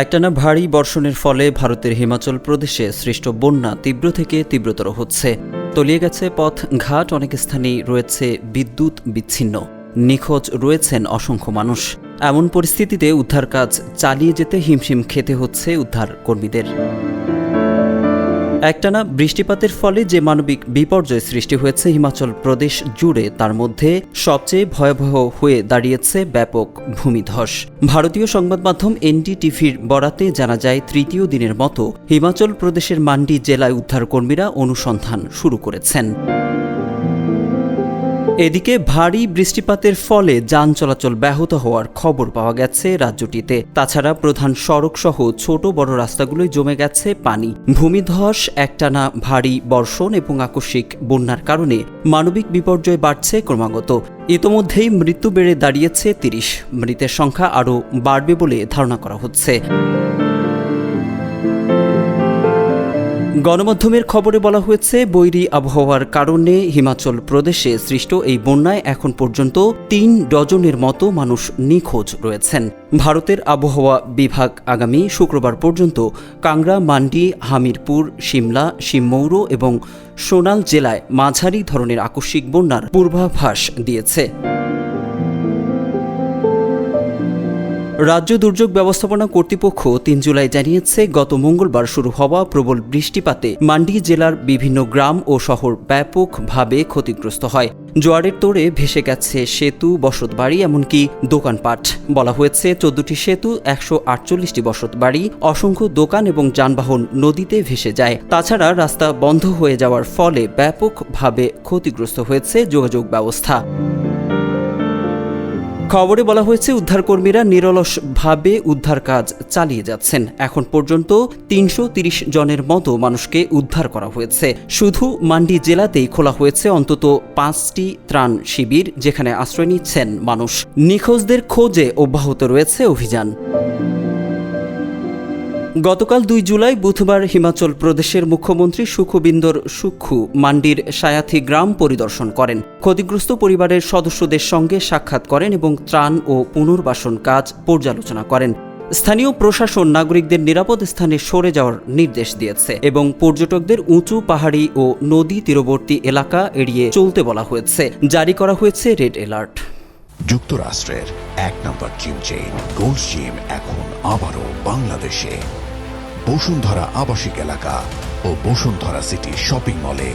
একটানা ভারী বর্ষণের ফলে ভারতের হিমাচল প্রদেশে সৃষ্ট বন্যা তীব্র থেকে তীব্রতর হচ্ছে। তলিয়ে গেছে পথ ঘাট, অনেক স্থানেই রয়েছে বিদ্যুৎ বিচ্ছিন্ন, নিখোঁজ রয়েছেন অসংখ্য মানুষ। এমন পরিস্থিতিতে উদ্ধার কাজ চালিয়ে যেতে হিমশিম খেতে হচ্ছে উদ্ধার কর্মীদের। একটানা বৃষ্টিপাতের ফলে যে মানবিক বিপর্যয় সৃষ্টি হয়েছে হিমাচল প্রদেশ জুড়ে, তার মধ্যে সবচেয়ে ভয়াবহ হয়ে দাঁড়িয়েছে ব্যাপক ভূমিধস। ভারতীয় সংবাদ মাধ্যম এনডিটিভির বরাতে জানা যায়, তৃতীয় দিনের মতো হিমাচল প্রদেশের মান্ডি জেলায় উদ্ধারকর্মীরা অনুসন্ধান শুরু করেছেন। এদিকে ভারী বৃষ্টিপাতের ফলে যান চলাচল ব্যাহত হওয়ার খবর পাওয়া গেছে রাজ্যটিতে। তাছাড়া প্রধান সড়ক সহ ছোট বড় রাস্তাগুলোয় জমে গেছে পানি। ভূমিধস, একটানা ভারী বর্ষণ এবং আকস্মিক বন্যার কারণে মানবিক বিপর্যয় বাড়ছে ক্রমাগত। ইতোমধ্যেই মৃত্যু বেড়ে দাঁড়িয়েছে ৩০। মৃতের সংখ্যা আরও বাড়বে বলে ধারণা করা হচ্ছে। গণমাধ্যমের খবরে বলা হয়েছে, বৈরী আবহাওয়ার কারণে হিমাচল প্রদেশে সৃষ্ট এই বন্যায় এখন পর্যন্ত ৩ ডজনের মতো মানুষ নিখোঁজ রয়েছেন। ভারতের আবহাওয়া বিভাগ আগামী শুক্রবার পর্যন্ত কাংড়া, মান্ডি, হামিরপুর, শিমলা, শিবমৌর এবং সোনাল জেলায় মাঝারি ধরনের আকস্মিক বন্যার পূর্বাভাস দিয়েছে। রাজ্য দুর্যোগ ব্যবস্থাপনা কর্তৃপক্ষ ৩ জুলাই জানিয়েছে, গত মঙ্গলবার শুরু হওয়া প্রবল বৃষ্টিপাতে মান্ডি জেলার বিভিন্ন গ্রাম ও শহর ব্যাপকভাবে ক্ষতিগ্রস্ত হয়। জোয়ারের তোড়ে ভেসে গেছে সেতু, বসতবাড়ি, এমনকি দোকানপাট। বলা হয়েছে ১৪টি সেতু, ১৪৮টি বসতবাড়ি, অসংখ্য দোকান এবং যানবাহন নদীতে ভেসে যায়। তাছাড়া রাস্তা বন্ধ হয়ে যাওয়ার ফলে ব্যাপকভাবে ক্ষতিগ্রস্ত হয়েছে যোগাযোগ ব্যবস্থা। খবরে বলা হয়েছে, উদ্ধারকর্মীরা নিরলসভাবে উদ্ধার কাজ চালিয়ে যাচ্ছেন। এখন পর্যন্ত ৩৩০ জনের মতো মানুষকে উদ্ধার করা হয়েছে। শুধু মান্ডি জেলাতেই খোলা হয়েছে অন্তত ৫টি ত্রাণ শিবির, যেখানে আশ্রয় নিচ্ছেন মানুষ। নিখোঁজদের খোঁজে অব্যাহত রয়েছে অভিযান। গতকাল ২ জুলাই বুধবার হিমাচল প্রদেশের মুখ্যমন্ত্রী সুখবিন্দর সুক্খু মান্ডির সায়াথি গ্রাম পরিদর্শন করেন। ক্ষতিগ্রস্ত পরিবারের সদস্যদের সঙ্গে সাক্ষাৎ করেন এবং ত্রাণ ও পুনর্বাসন কাজ পর্যালোচনা করেন। স্থানীয় প্রশাসন নাগরিকদের নিরাপদ স্থানে সরে যাওয়ার নির্দেশ দিয়েছে এবং পর্যটকদের উঁচু পাহাড়ি ও নদী তীরবর্তী এলাকা এড়িয়ে চলতে বলা হয়েছে। জারি করা হয়েছে রেড অ্যালার্ট। যুক্তরাষ্ট্রের ১ নম্বর জিম চেইন গোল্ড জিম এখন আবারও বাংলাদেশে। বসুন্ধরা আবাসিক এলাকা ও বসুন্ধরা সিটি শপিং মলে